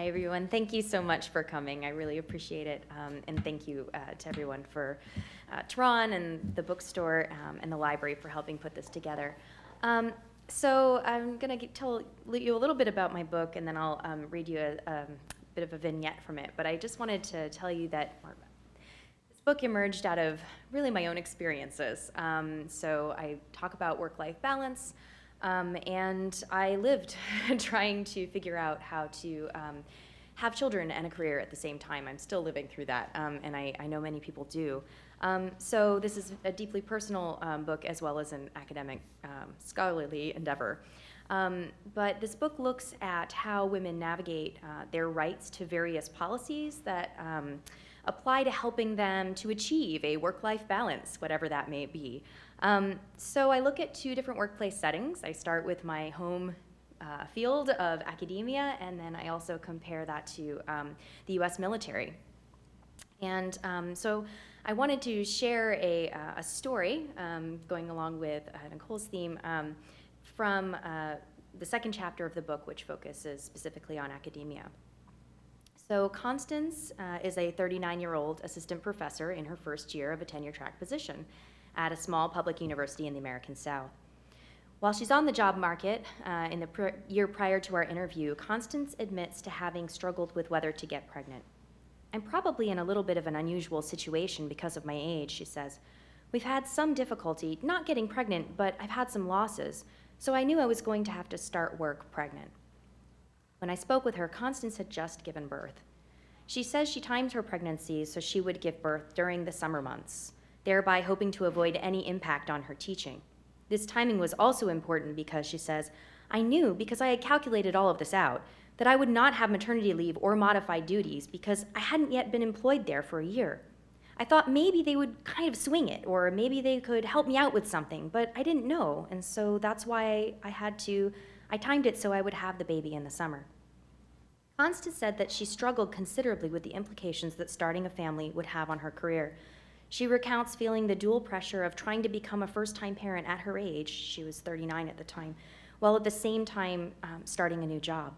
Hi, everyone. Thank you so much for coming. I really appreciate it. And thank you to everyone to Ron and the bookstore and the library for helping put this together. So I'm going to tell you a little bit about my book, and then I'll read you a bit of a vignette from it. But I just wanted to tell you that this book emerged out of really my own experiences. So I talk about work-life balance. And I lived trying to figure out how to have children and a career at the same time. I'm still living through that, and I know many people do. So this is a deeply personal book as well as an academic, scholarly endeavor. But this book looks at how women navigate their rights to various policies that apply to helping them to achieve a work-life balance, whatever that may be. So I look at two different workplace settings. I start with my home field of academia, and then I also compare that to the US military. And so I wanted to share a story, going along with Nicole's theme, from the second chapter of the book, which focuses specifically on academia. So Constance is a 39-year-old assistant professor in her first year of a tenure-track position at a small public university in the American South. While she's on the job market in the year prior to our interview, Constance admits to having struggled with whether to get pregnant. I'm probably in a little bit of an unusual situation because of my age, she says. We've had some difficulty not getting pregnant, but I've had some losses, so I knew I was going to have to start work pregnant. When I spoke with her, Constance had just given birth. She says she timed her pregnancies so she would give birth during the summer months, thereby hoping to avoid any impact on her teaching. This timing was also important because, she says, I knew, because I had calculated all of this out, that I would not have maternity leave or modified duties because I hadn't yet been employed there for a year. I thought maybe they would kind of swing it, or maybe they could help me out with something, but I didn't know, and so that's why I timed it so I would have the baby in the summer. Constance said that she struggled considerably with the implications that starting a family would have on her career. She recounts feeling the dual pressure of trying to become a first-time parent at her age, she was 39 at the time, while at the same time starting a new job.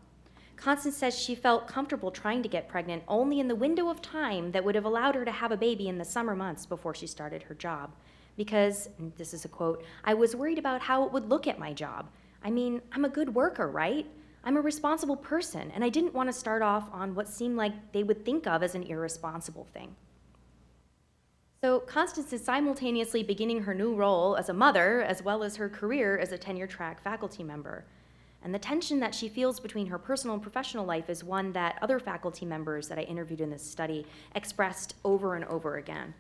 Constance says she felt comfortable trying to get pregnant only in the window of time that would have allowed her to have a baby in the summer months before she started her job. Because, and this is a quote, I was worried about how it would look at my job. I mean, I'm a good worker, right? I'm a responsible person, and I didn't want to start off on what seemed like they would think of as an irresponsible thing. So Constance is simultaneously beginning her new role as a mother as well as her career as a tenure-track faculty member. And the tension that she feels between her personal and professional life is one that other faculty members that I interviewed in this study expressed over and over again.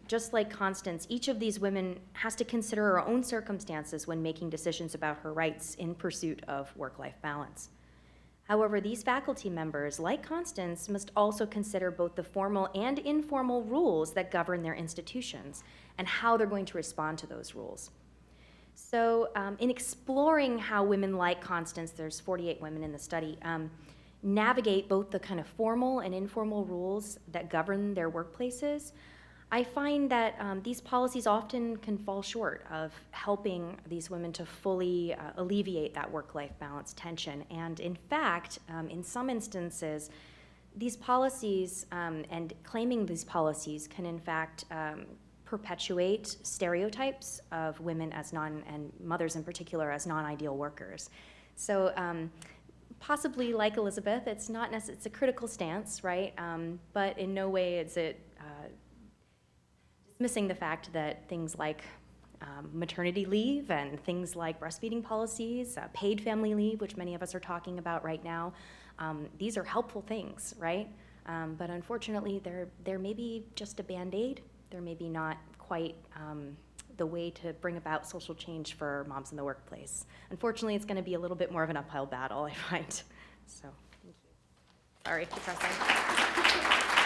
Just like Constance, each of these women has to consider her own circumstances when making decisions about her rights in pursuit of work-life balance. However, these faculty members, like Constance, must also consider both the formal and informal rules that govern their institutions and how they're going to respond to those rules. So in exploring how women like Constance, there's 48 women in the study, navigate both the kind of formal and informal rules that govern their workplaces, I find that these policies often can fall short of helping these women to fully alleviate that work-life balance tension. And in fact, in some instances, these policies and claiming these policies can in fact perpetuate stereotypes of women as and mothers in particular as non-ideal workers. So possibly like Elizabeth, it's a critical stance, right? But in no way is it dismissing the fact that things like maternity leave and things like breastfeeding policies, paid family leave, which many of us are talking about right now, these are helpful things, right? But unfortunately, they're maybe just a Band-Aid. They're maybe not quite the way to bring about social change for moms in the workplace. Unfortunately, it's going to be a little bit more of an uphill battle, I find. So, thank you. Sorry, depressing.